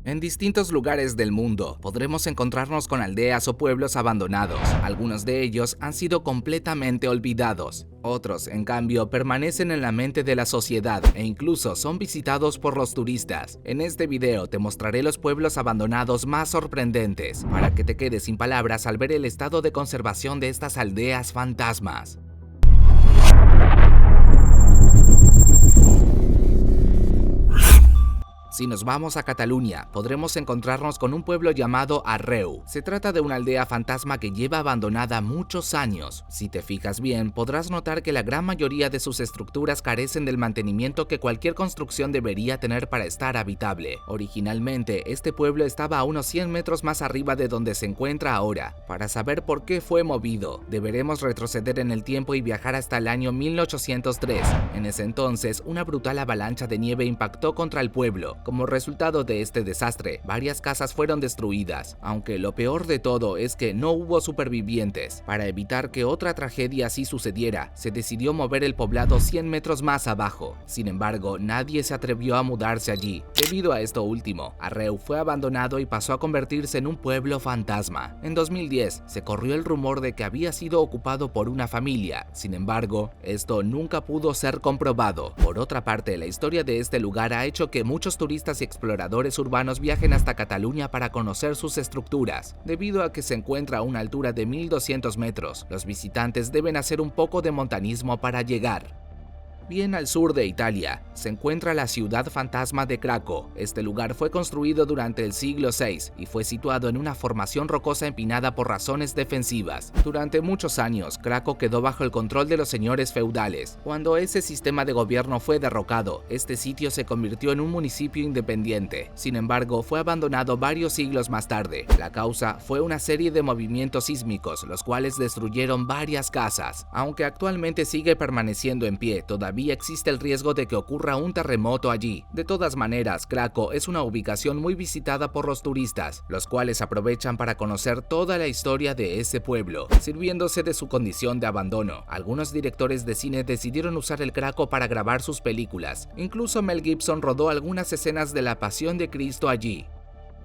En distintos lugares del mundo podremos encontrarnos con aldeas o pueblos abandonados. Algunos de ellos han sido completamente olvidados. Otros, en cambio, permanecen en la mente de la sociedad e incluso son visitados por los turistas. En este video te mostraré los pueblos abandonados más sorprendentes, para que te quedes sin palabras al ver el estado de conservación de estas aldeas fantasmas. Si nos vamos a Cataluña, podremos encontrarnos con un pueblo llamado Arreu. Se trata de una aldea fantasma que lleva abandonada muchos años. Si te fijas bien, podrás notar que la gran mayoría de sus estructuras carecen del mantenimiento que cualquier construcción debería tener para estar habitable. Originalmente, este pueblo estaba a unos 100 metros más arriba de donde se encuentra ahora. Para saber por qué fue movido, deberemos retroceder en el tiempo y viajar hasta el año 1803. En ese entonces, una brutal avalancha de nieve impactó contra el pueblo. Como resultado de este desastre, varias casas fueron destruidas, aunque lo peor de todo es que no hubo supervivientes. Para evitar que otra tragedia así sucediera, se decidió mover el poblado 100 metros más abajo. Sin embargo, nadie se atrevió a mudarse allí. Debido a esto último, Arreu fue abandonado y pasó a convertirse en un pueblo fantasma. En 2010, se corrió el rumor de que había sido ocupado por una familia. Sin embargo, esto nunca pudo ser comprobado. Por otra parte, la historia de este lugar ha hecho que muchos turistas y exploradores urbanos viajen hasta Cataluña para conocer sus estructuras. Debido a que se encuentra a una altura de 1200 metros, los visitantes deben hacer un poco de montañismo para llegar. Bien al sur de Italia, se encuentra la ciudad fantasma de Craco. Este lugar fue construido durante el siglo VI y fue situado en una formación rocosa empinada por razones defensivas. Durante muchos años, Craco quedó bajo el control de los señores feudales. Cuando ese sistema de gobierno fue derrocado, este sitio se convirtió en un municipio independiente. Sin embargo, fue abandonado varios siglos más tarde. La causa fue una serie de movimientos sísmicos, los cuales destruyeron varias casas. Aunque actualmente sigue permaneciendo en pie, todavía existe el riesgo de que ocurra un terremoto allí. De todas maneras, Craco es una ubicación muy visitada por los turistas, los cuales aprovechan para conocer toda la historia de ese pueblo, sirviéndose de su condición de abandono. Algunos directores de cine decidieron usar el Craco para grabar sus películas. Incluso Mel Gibson rodó algunas escenas de la Pasión de Cristo allí.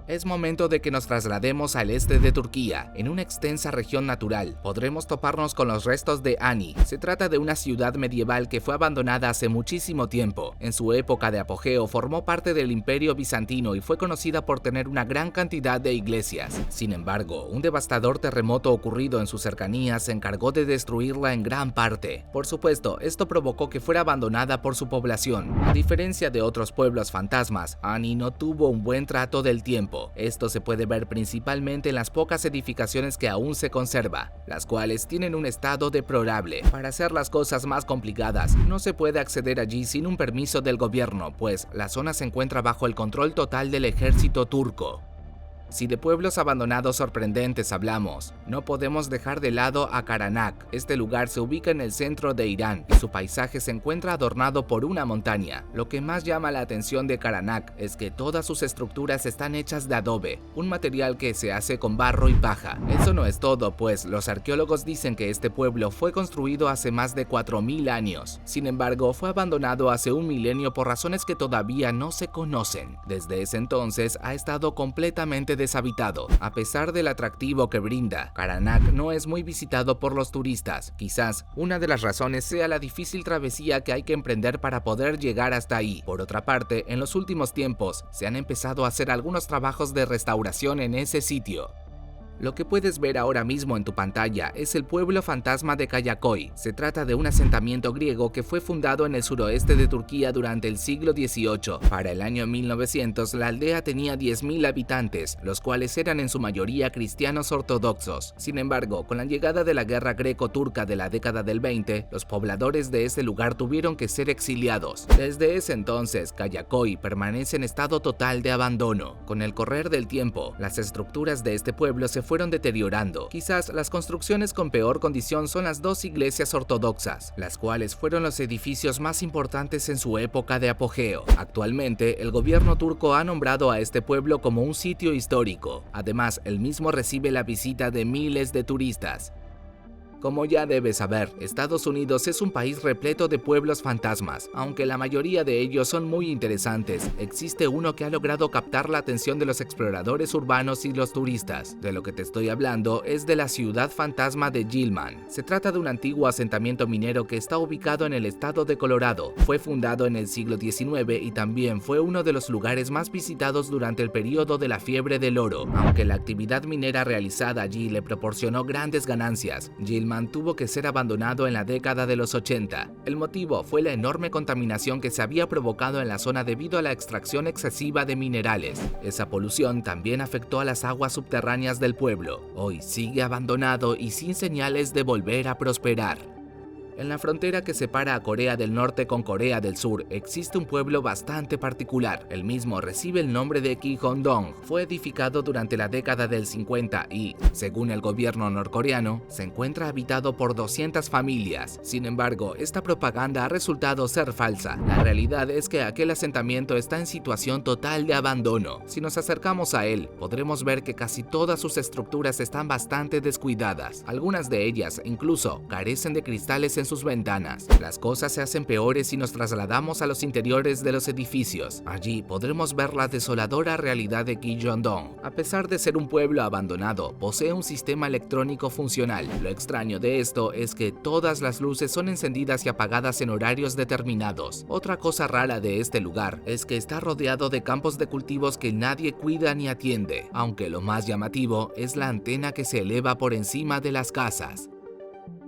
Es momento de que nos traslademos al este de Turquía. En una extensa región natural, podremos toparnos con los restos de Ani. Se trata de una ciudad medieval que fue abandonada hace muchísimo tiempo. En su época de apogeo formó parte del Imperio Bizantino y fue conocida por tener una gran cantidad de iglesias. Sin embargo, un devastador terremoto ocurrido en sus cercanías se encargó de destruirla en gran parte. Por supuesto, esto provocó que fuera abandonada por su población. A diferencia de otros pueblos fantasmas, Ani no tuvo un buen trato del tiempo. Esto se puede ver principalmente en las pocas edificaciones que aún se conserva, las cuales tienen un estado deplorable. Para hacer las cosas más complicadas, no se puede acceder allí sin un permiso del gobierno, pues la zona se encuentra bajo el control total del ejército turco. Si de pueblos abandonados sorprendentes hablamos, no podemos dejar de lado a Karanak. Este lugar se ubica en el centro de Irán y su paisaje se encuentra adornado por una montaña. Lo que más llama la atención de Karanak es que todas sus estructuras están hechas de adobe, un material que se hace con barro y paja. Eso no es todo, pues los arqueólogos dicen que este pueblo fue construido hace más de 4000 años. Sin embargo, fue abandonado hace un milenio por razones que todavía no se conocen. Desde ese entonces ha estado completamente deshabitado. A pesar del atractivo que brinda, Karanak no es muy visitado por los turistas. Quizás una de las razones sea la difícil travesía que hay que emprender para poder llegar hasta ahí. Por otra parte, en los últimos tiempos se han empezado a hacer algunos trabajos de restauración en ese sitio. Lo que puedes ver ahora mismo en tu pantalla es el pueblo fantasma de Kayaköy. Se trata de un asentamiento griego que fue fundado en el suroeste de Turquía durante el siglo XVIII. Para el año 1900, la aldea tenía 10.000 habitantes, los cuales eran en su mayoría cristianos ortodoxos. Sin embargo, con la llegada de la guerra greco-turca de la década del 20, los pobladores de ese lugar tuvieron que ser exiliados. Desde ese entonces, Kayaköy permanece en estado total de abandono. Con el correr del tiempo, las estructuras de este pueblo se fueron deteriorando. Quizás las construcciones con peor condición son las dos iglesias ortodoxas, las cuales fueron los edificios más importantes en su época de apogeo. Actualmente, el gobierno turco ha nombrado a este pueblo como un sitio histórico. Además, el mismo recibe la visita de miles de turistas. Como ya debes saber, Estados Unidos es un país repleto de pueblos fantasmas. Aunque la mayoría de ellos son muy interesantes, existe uno que ha logrado captar la atención de los exploradores urbanos y los turistas. De lo que te estoy hablando es de la ciudad fantasma de Gilman. Se trata de un antiguo asentamiento minero que está ubicado en el estado de Colorado. Fue fundado en el siglo XIX y también fue uno de los lugares más visitados durante el periodo de la fiebre del oro. Aunque la actividad minera realizada allí le proporcionó grandes ganancias, Gilman tuvo que ser abandonado en la década de los 80. El motivo fue la enorme contaminación que se había provocado en la zona debido a la extracción excesiva de minerales. Esa polución también afectó a las aguas subterráneas del pueblo. Hoy sigue abandonado y sin señales de volver a prosperar. En la frontera que separa a Corea del Norte con Corea del Sur existe un pueblo bastante particular. El mismo recibe el nombre de Ki-hong-dong. Fue edificado durante la década del 50 y, según el gobierno norcoreano, se encuentra habitado por 200 familias. Sin embargo, esta propaganda ha resultado ser falsa. La realidad es que aquel asentamiento está en situación total de abandono. Si nos acercamos a él, podremos ver que casi todas sus estructuras están bastante descuidadas. Algunas de ellas incluso carecen de cristales en sus ventanas. Las cosas se hacen peores si nos trasladamos a los interiores de los edificios. Allí podremos ver la desoladora realidad de Ki-hong-dong. A pesar de ser un pueblo abandonado, posee un sistema electrónico funcional. Lo extraño de esto es que todas las luces son encendidas y apagadas en horarios determinados. Otra cosa rara de este lugar es que está rodeado de campos de cultivos que nadie cuida ni atiende, aunque lo más llamativo es la antena que se eleva por encima de las casas.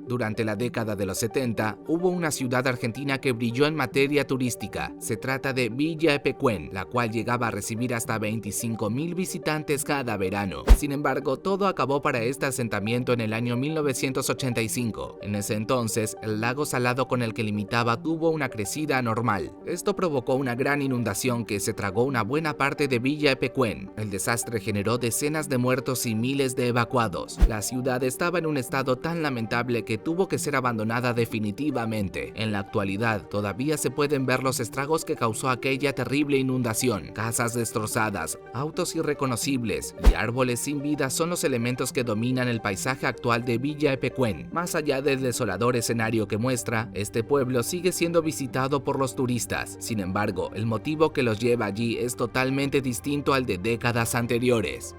Durante la década de los 70, hubo una ciudad argentina que brilló en materia turística. Se trata de Villa Epecuén, la cual llegaba a recibir hasta 25,000 visitantes cada verano. Sin embargo, todo acabó para este asentamiento en el año 1985. En ese entonces, el lago salado con el que limitaba tuvo una crecida anormal. Esto provocó una gran inundación que se tragó una buena parte de Villa Epecuén. El desastre generó decenas de muertos y miles de evacuados. La ciudad estaba en un estado tan lamentable que tuvo que ser abandonada definitivamente. En la actualidad, todavía se pueden ver los estragos que causó aquella terrible inundación. Casas destrozadas, autos irreconocibles y árboles sin vida son los elementos que dominan el paisaje actual de Villa Epecuén. Más allá del desolador escenario que muestra, este pueblo sigue siendo visitado por los turistas. Sin embargo, el motivo que los lleva allí es totalmente distinto al de décadas anteriores.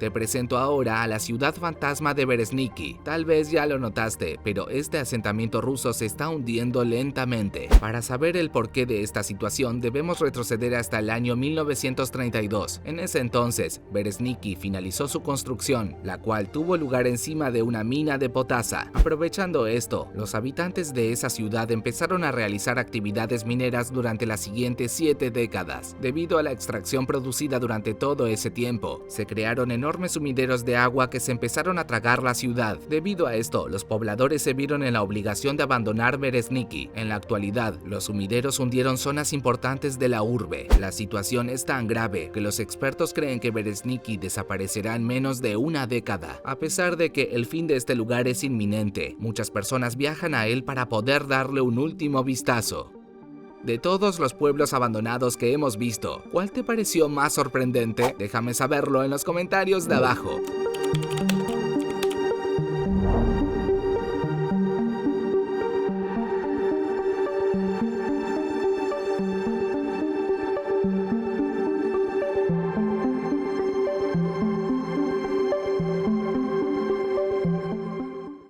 Te presento ahora a la ciudad fantasma de Beresniki. Tal vez ya lo notaste, pero este asentamiento ruso se está hundiendo lentamente. Para saber el porqué de esta situación, debemos retroceder hasta el año 1932. En ese entonces, Beresniki finalizó su construcción, la cual tuvo lugar encima de una mina de potasa. Aprovechando esto, los habitantes de esa ciudad empezaron a realizar actividades mineras durante las siguientes 7 décadas. Debido a la extracción producida durante todo ese tiempo, se crearon enormes sumideros de agua que se empezaron a tragar la ciudad. Debido a esto, los pobladores se vieron en la obligación de abandonar Beresniki. En la actualidad, los sumideros hundieron zonas importantes de la urbe. La situación es tan grave que los expertos creen que Beresniki desaparecerá en menos de una década. A pesar de que el fin de este lugar es inminente, muchas personas viajan a él para poder darle un último vistazo. De todos los pueblos abandonados que hemos visto, ¿cuál te pareció más sorprendente? Déjame saberlo en los comentarios de abajo.